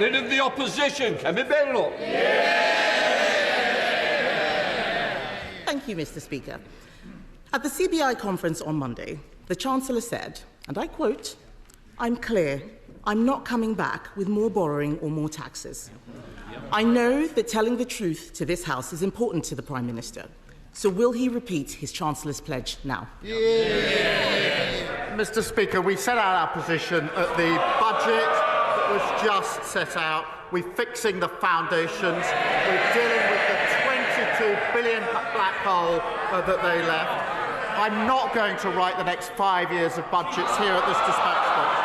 Leader of the Opposition, Kemi Badenoch. Thank you, Mr. Speaker. At the CBI conference on Monday, the Chancellor said, and I quote, "I'm clear, I'm not coming back with more borrowing or more taxes." I know that telling the truth to this House is important to the Prime Minister. So will he repeat his Chancellor's pledge now? Mr. Speaker, we set out our position at the budget that was just set out. We're fixing the foundations. We're dealing with the £22 billion black hole that they left. I'm not going to write the next 5 years of budgets here at this dispatch box.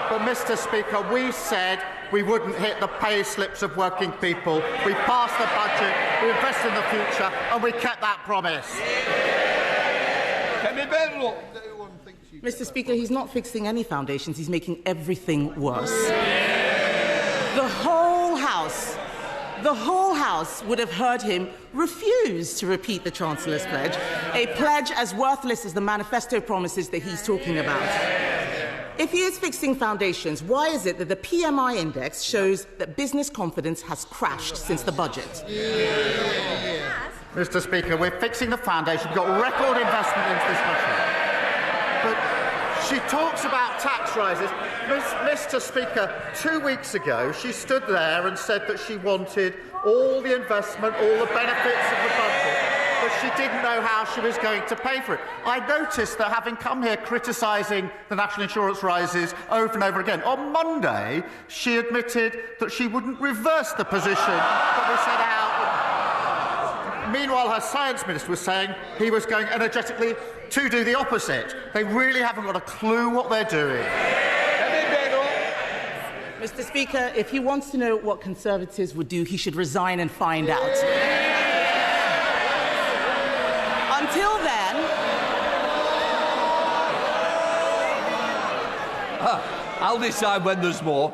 But, Mr. Speaker, we said we wouldn't hit the pay slips of working people. We passed the budget, we invest in the future, and we kept that promise. Mr. Speaker, he's not fixing any foundations. He's making everything worse. The whole House would have heard him refuse to repeat the Chancellor's pledge, a pledge as worthless as the manifesto promises that he's talking about. If he is fixing foundations, why is it that the PMI index shows that business confidence has crashed since the budget? Mr. Speaker, we're fixing the foundation. We've got record investment into this country. But she talks about tax rises. Mr. Speaker, 2 weeks ago, she stood there and said that she wanted all the investment, all the benefits of the budget, but she didn't know how she was going to pay for it. I noticed that, having come here criticising the national insurance rises over and over again, on Monday she admitted that she wouldn't reverse the position that we set out. Meanwhile, her science minister was saying he was going energetically to do the opposite. They really haven't got a clue what they're doing. Mr. Speaker, if he wants to know what Conservatives would do, he should resign and find out. Until then... I'll decide when there's more.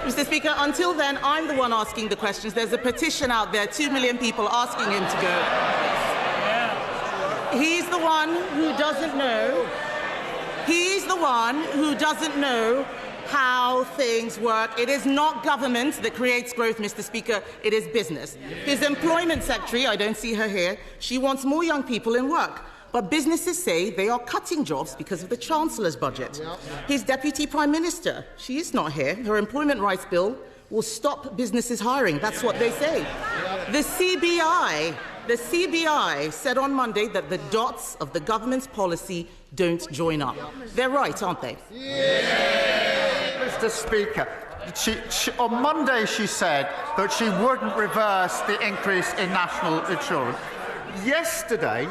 Mr. Speaker, until then, I'm the one asking the questions. There's a petition out there, 2 million people asking him to go. He's the one who doesn't know. He's the one who doesn't know how things work. It is not government that creates growth, Mr. Speaker. It is business. His employment secretary, I don't see her here, she wants more young people in work. But businesses say they are cutting jobs because of the Chancellor's budget. His Deputy Prime Minister, she is not here. Her employment rights bill will stop businesses hiring. That's what they say. The CBI said on Monday that the dots of the government's policy don't join up. They're right, aren't they? Mr. Speaker, on Monday she said that she wouldn't reverse the increase in national insurance. Yesterday,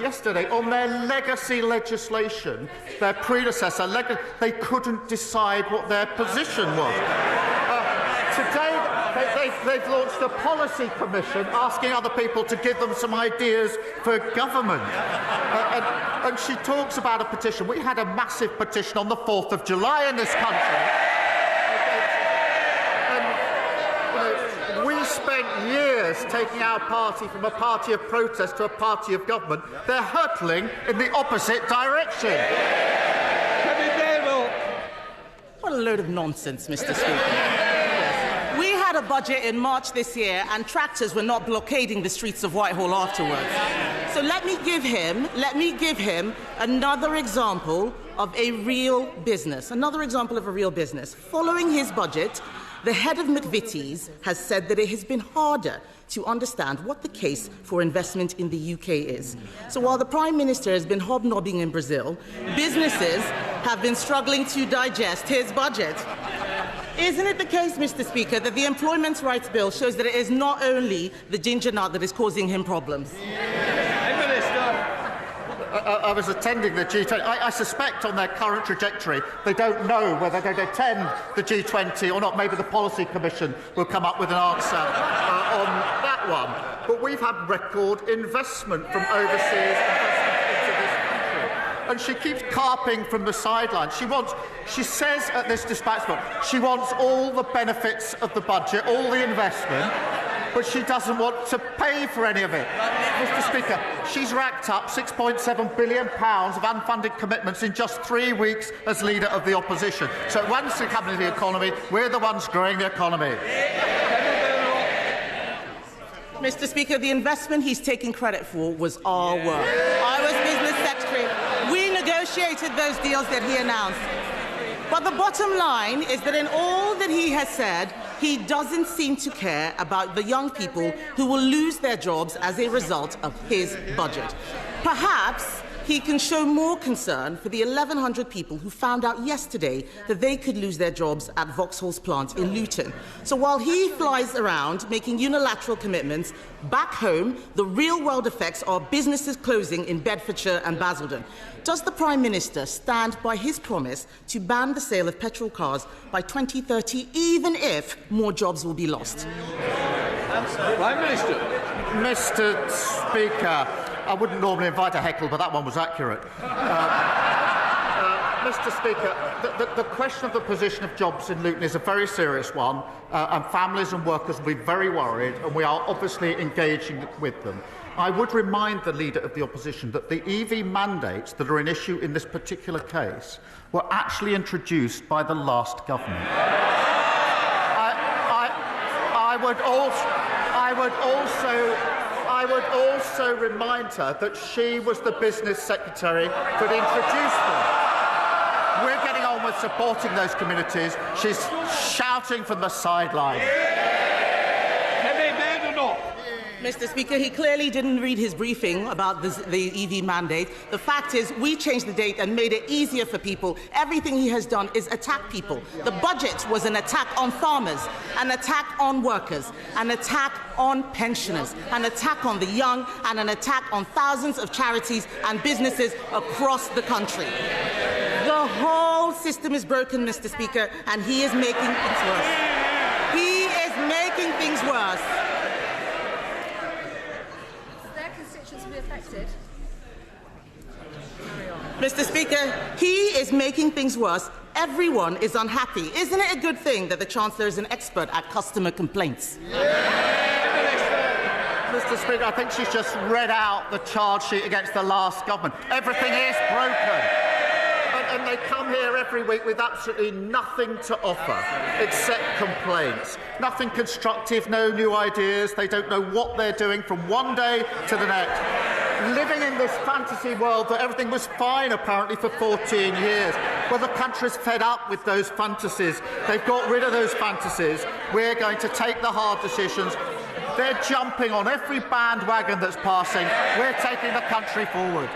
on their legacy legislation, their predecessor, they couldn't decide what their position was. Today, they've launched a policy commission asking other people to give them some ideas for government. And she talks about a petition. We had a massive petition on the 4th of July in this country. We spent years taking our party from a party of protest to a party of government. They're hurtling in the opposite direction. What a load of nonsense, Mr. Speaker. We had a budget in March this year, and tractors were not blockading the streets of Whitehall afterwards. So let me give him another example of a real business. Following his budget, the head of McVitie's has said that it has been harder to understand what the case for investment in the UK is. So while the Prime Minister has been hobnobbing in Brazil, businesses have been struggling to digest his budget. Isn't it the case, Mr. Speaker, that the Employment Rights Bill shows that it is not only the ginger nut that is causing him problems? I was attending the G20. I suspect on their current trajectory they don't know whether they're going to attend the G20 or not. Maybe the Policy Commission will come up with an answer on that one. But we've had record investment from overseas investment into this country. And she keeps carping from the sidelines. She says at this dispatch box, she wants all the benefits of the budget, all the investment. but she doesn't want to pay for any of it. Mr. Speaker, she's racked up £6.7 billion of unfunded commitments in just 3 weeks as leader of the opposition. So once it comes to the economy, we're the ones growing the economy. Mr. Speaker, the investment he's taking credit for was our work. I was business secretary. We negotiated those deals that he announced. But the bottom line is that in all that he has said, he doesn't seem to care about the young people who will lose their jobs as a result of his budget. Perhaps he can show more concern for the 1,100 people who found out yesterday that they could lose their jobs at Vauxhall's plant in Luton. So while he flies around making unilateral commitments, back home, the real-world effects are businesses closing in Bedfordshire and Basildon. Does the Prime Minister stand by his promise to ban the sale of petrol cars by 2030, even if more jobs will be lost? Prime Minister. Mr. Speaker, I wouldn't normally invite a heckle, but that one was accurate. Mr. Speaker, the question of the position of jobs in Luton is a very serious one, and families and workers will be very worried, and we are obviously engaging with them. I would remind the Leader of the Opposition that the EV mandates that are an issue in this particular case were actually introduced by the last government. I would also remind her that she was the business secretary that introduced them. We're getting on with supporting those communities. She's shouting from the sideline. Kemi Badenoch. Mr. Speaker, he clearly didn't read his briefing about the EV mandate. The fact is, we changed the date and made it easier for people. Everything he has done is attack people. The budget was an attack on farmers, an attack on workers, an attack on pensioners, an attack on the young, and an attack on thousands of charities and businesses across the country. The whole system is broken, Mr. Speaker, and he is making things worse. He is making things worse. Mr. Speaker, he is making things worse. Everyone is unhappy. Isn't it a good thing that the Chancellor is an expert at customer complaints? Mr. Speaker, I think she's just read out the charge sheet against the last government. Everything is broken. And they come here every week with absolutely nothing to offer except complaints. Nothing constructive, no new ideas. They don't know what they're doing from one day to the next. Living in this fantasy world that everything was fine, apparently, for 14 years. Well, the country's fed up with those fantasies. They've got rid of those fantasies. We're going to take the hard decisions. They're jumping on every bandwagon that's passing. We're taking the country forward.